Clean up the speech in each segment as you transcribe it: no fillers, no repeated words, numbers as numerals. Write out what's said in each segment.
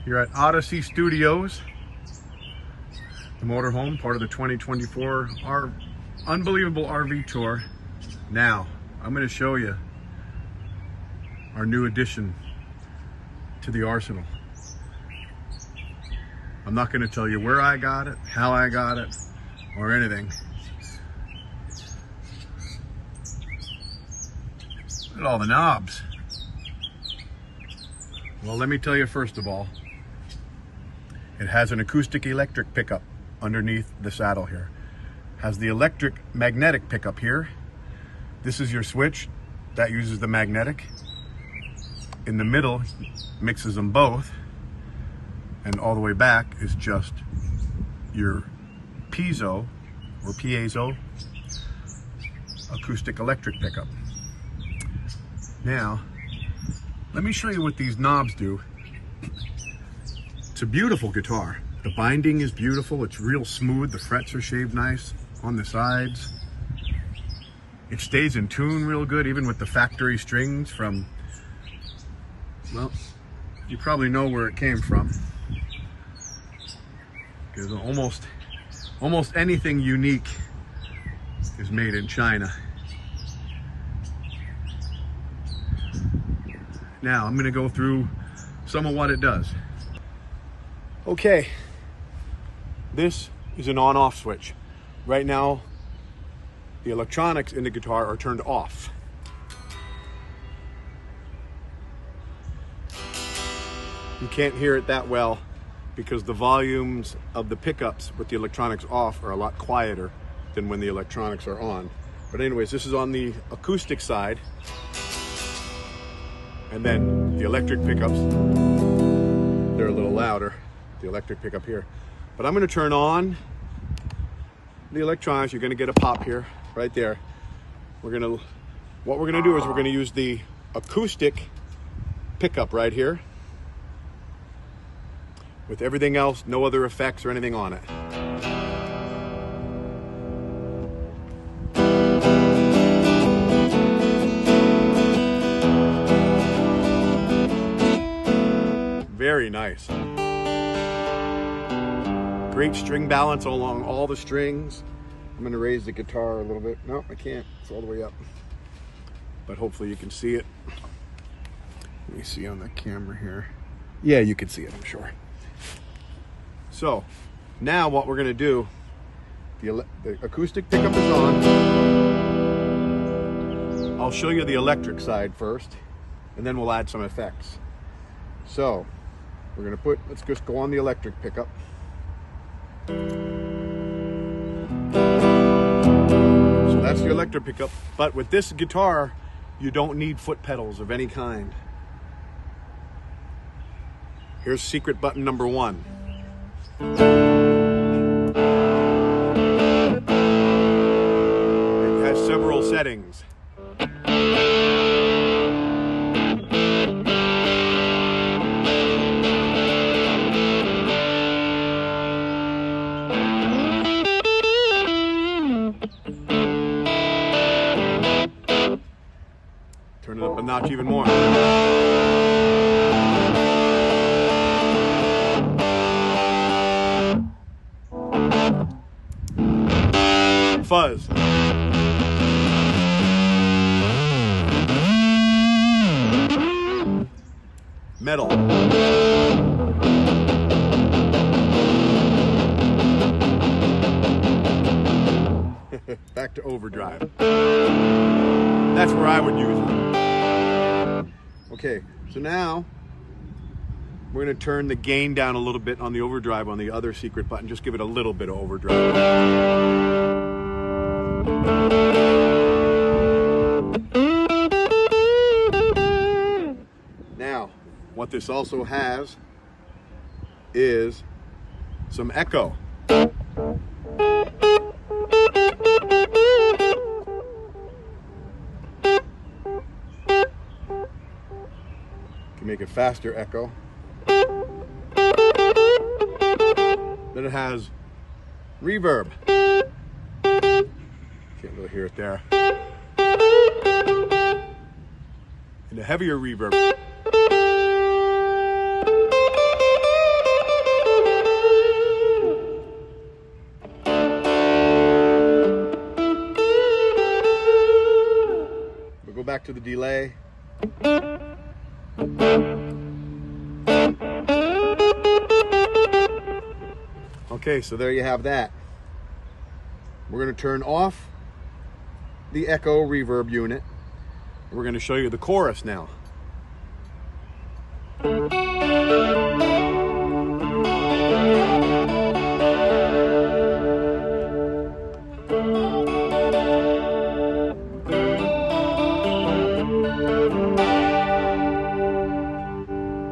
You're at Odyssey Studios, the motorhome, part of the 2024 Unbelievable RV Tour. Now, I'm going to show you our new addition to the arsenal. I'm not going to tell you where I got it, how I got it, or anything. Look at all the knobs. Well, let me tell you first of all, it has an acoustic electric pickup underneath the saddle here. Has the electric magnetic pickup here. This is your switch that uses the magnetic. In the middle mixes them both, and all the way back is just your piezo or piezo acoustic electric pickup. Now, let me show you what these knobs do. It's a beautiful guitar. The binding is beautiful. It's real smooth. The frets are shaved nice on the sides. It stays in tune real good, even with the factory strings from, well, you probably know where it came from. Because almost anything unique is made in China. Now, I'm going to go through some of what it does. Okay, this is an on-off switch. Right now, the electronics in the guitar are turned off. You can't hear it that well because the volumes of the pickups with the electronics off are a lot quieter than when the electronics are on. But anyways, this is on the acoustic side. And then the electric pickups, they're a little louder. The electric pickup here. But I'm going to turn on the electronics. You're going to get a pop here, right there. What we're going to do is we're going to use the acoustic pickup right here. With everything else, no other effects or anything on it. Very nice. Great string balance along all the strings. I'm going to raise the guitar a little bit. No, I can't. It's all the way up. But hopefully you can see it. Let me see on the camera here. Yeah, you can see it, I'm sure. So, now what we're going to do, the acoustic pickup is on. I'll show you the electric side first, and then we'll add some effects. So, we're going to let's just go on the electric pickup. So that's the electric pickup, but with this guitar you don't need foot pedals of any kind. Here's secret button number 1. It has several settings. Turn it up a notch even more. Fuzz. Metal. Back to overdrive. That's where I would use it. Okay, so now we're going to turn the gain down a little bit on the overdrive on the other secret button. Just give it a little bit of overdrive. Now, what this also has is some echo. Make it faster echo. Then it has reverb. Can't really hear it there. And a heavier reverb. to the delay. Okay, so there you have that. We're going to turn off the echo reverb unit. We're going to show you the chorus now.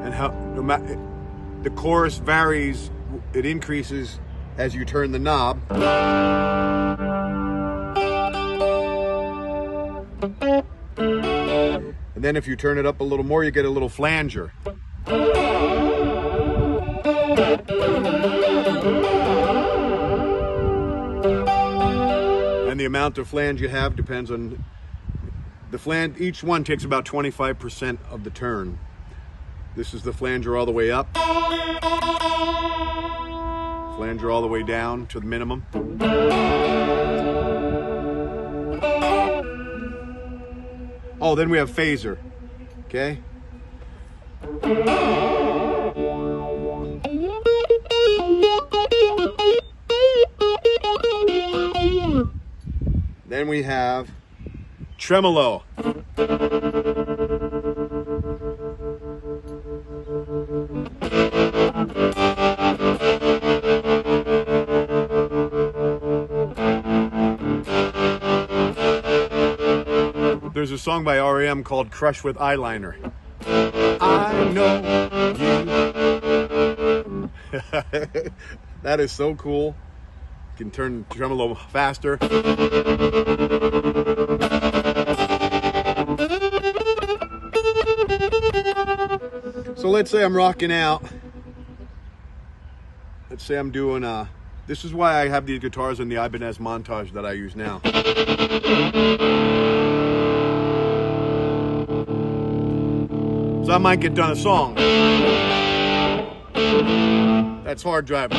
And how the chorus varies, it increases as you turn the knob. And then if you turn it up a little more, you get a little flanger. And the amount of flange you have depends on the flange. Each one takes about 25% of the turn. This is the flanger all the way up. Flanger all the way down to the minimum. Oh, then we have phaser, okay? Then we have tremolo. There's a song by R.E.M. called Crush with Eyeliner. I know you. That is so cool. You can turn tremolo faster. So let's say I'm rocking out. Let's say I'm doing this is why I have these guitars in the Ibanez Montage that I use now. So I might get done a song. That's hard driving.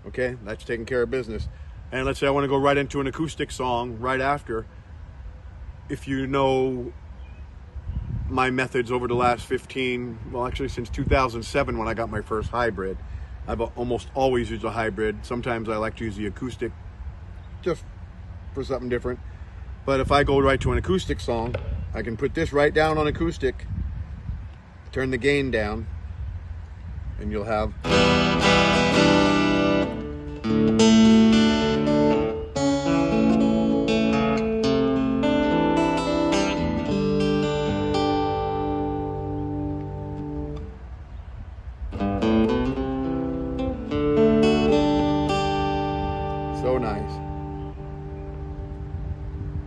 Okay, that's taking care of business. And let's say I want to go right into an acoustic song right after. If you know my methods over the last 15, well actually since 2007 when I got my first hybrid, I've almost always used a hybrid. Sometimes I like to use the acoustic just for something different. But if I go right to an acoustic song, I can put this right down on acoustic, turn the gain down, and you'll have so nice.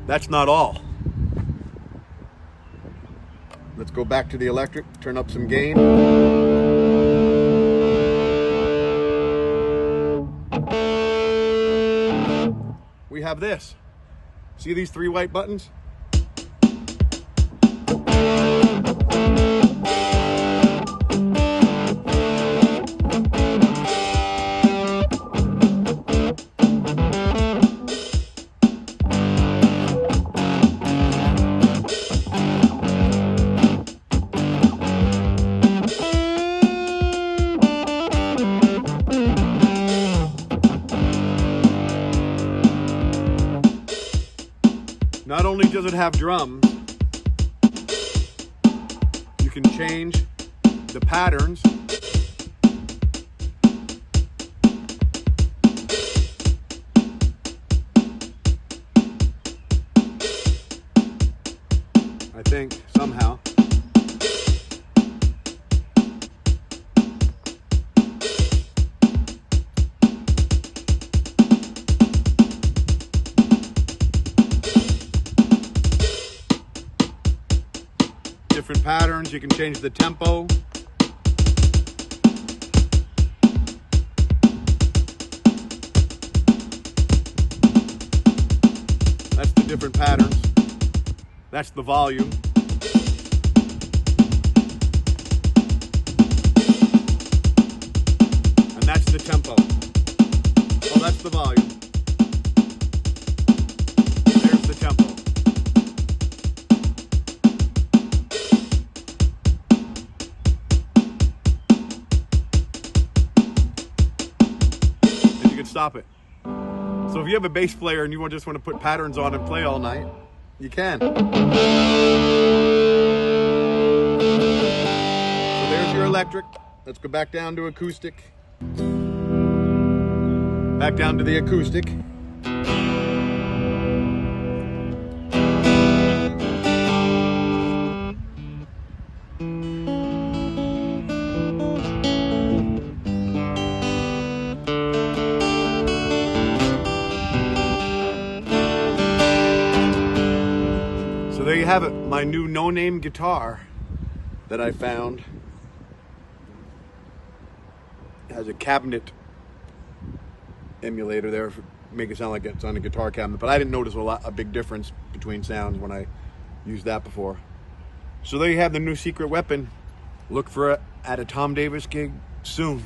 That's not all. Let's go back to the electric, turn up some gain. We have this. See these three white buttons? Not only does it have drums, you can change the patterns. I think somehow. Different patterns, you can change the tempo. That's the different patterns. That's the volume. And that's the tempo. Oh, that's the volume. There's the stop it. So if you have a bass player and you just want to put patterns on and play all night, you can. So there's your electric. Let's go back down to acoustic. Back down to the acoustic. So there you have it, my new no-name guitar that I found. It has a cabinet emulator there, make it sound like it's on a guitar cabinet, but I didn't notice a big difference between sounds when I used that before. So there you have the new secret weapon. Look for it at a Tom Davis gig soon.